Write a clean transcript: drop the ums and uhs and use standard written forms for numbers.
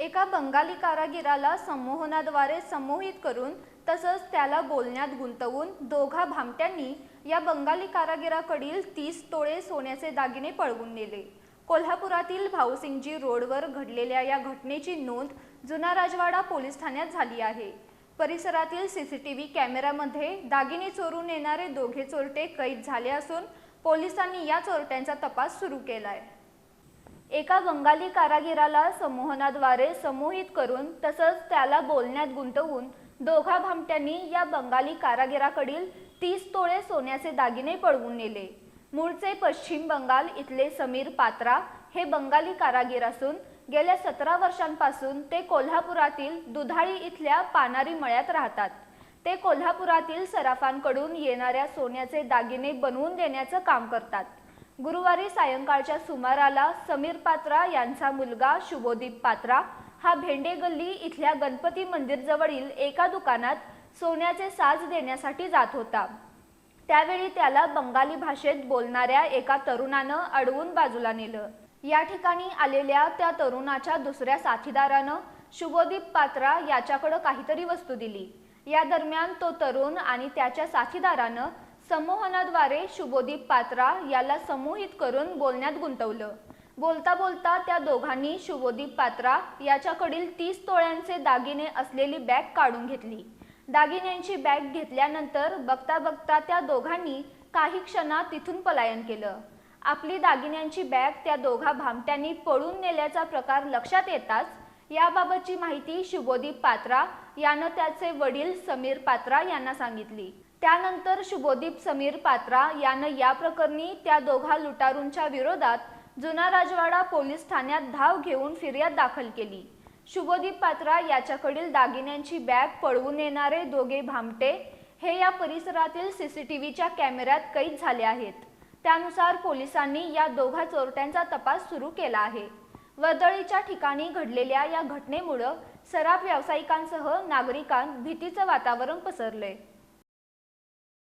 एका बंगाली कारागिराला संमोहनाद्वारे संमोहित करून तसंच त्याला बोलण्यात गुंतवून दोघा भामट्यांनी या बंगाली कारागिराकडील 30 तोळे सोन्याचे दागिने पळवून नेले। कोल्हापुरातील भाऊसिंगजी रोडवर घडलेल्या या घटनेची नोंद जुना राजवाडा पोलीस ठाण्यात झाली आहे। परिसरातील सीसीटीव्ही कॅमेऱ्यामध्ये दागिने चोरून नेणारे दोघे चोरटे कैद झाले असून पोलिसांनी या चोरट्यांचा तपास सुरू केलाय। एका बंगाली कारागिराला संमोहनाद्वारे संमोहित करून तसंच त्याला बोलण्यात गुंतवून दोघा भामट्यांनी या बंगाली कारागिराकडील 30 तोळे सोन्याचे दागिने पळवून नेले। मूळचे पश्चिम बंगाल इथले समीर पात्रा हे बंगाली कारागीर असून गेल्या 17 वर्षांपासून ते कोल्हापुरातील दुधाळी इथल्या पानारी मळ्यात राहतात। ते कोल्हापुरातील सराफांकडून येणाऱ्या सोन्याचे दागिने बनवून देण्याचं काम करतात। गुरुवारी सायंकाळच्या सुमाराला समीर पात्रा यांचा मुलगा शुभोदीप पात्रा हा भेंडे गल्ली इथल्या गणपती मंदिर जवळील एका दुकानात सोन्याचे साज देण्यासाठी जात होता। त्यावेळी त्याला बंगाली भाषेत बोलणाऱ्या एका तरुणानं अडवून बाजूला नेलं। या ठिकाणी आलेल्या त्या तरुणाच्या दुसऱ्या साथीदारानं शुभोदीप पात्रा याच्याकडे काहीतरी वस्तू दिली। या दरम्यान तो तरुण आणि त्याच्या साथीदारानं संमोहनाद्वारे शुभोदीप पात्रा याला संमोहित करून बोलण्यात गुंतवलं। बोलता बोलता त्या दोघांनी शुभोदीप पात्रा याच्याकडील 30 तोळ्यांचे दागिने असलेली बॅग काढून घेतली। दागिन्यांची बॅग घेतल्यानंतर बघता बघता त्या दोघांनी काही क्षणात तिथून पलायन केलं। आपली दागिन्यांची बॅग त्या दोघा भामट्यांनी पळून नेल्याचा प्रकार लक्षात येताच याबाबतची माहिती शुभोदीप पात्रा यानं त्याचे वडील समीर पात्रा यांना सांगितली। त्यानंतर शुभोदीप समीर पात्रा यानं या प्रकरणी त्या दोघा लुटारूंच्या विरोधात जुना राजवाडा पोलीस ठाण्यात धाव घेऊन फिर्याद दाखल केली। शुभोदीप पात्रा याच्याकडील दागिन्यांची बॅग पळवून नेणारे दोघे भामटे हे या परिसरातील सीसीटीव्हीच्या कॅमेऱ्यात कैद झाले आहेत। त्यानुसार पोलिसांनी या दोघा चोरट्यांचा तपास सुरू केला आहे। वर्दळीच्या ठिकाणी घडलेल्या या घटनेमुळे सराफ व्यावसायिकांसह नागरिकांत भीतीचं वातावरण पसरलंय।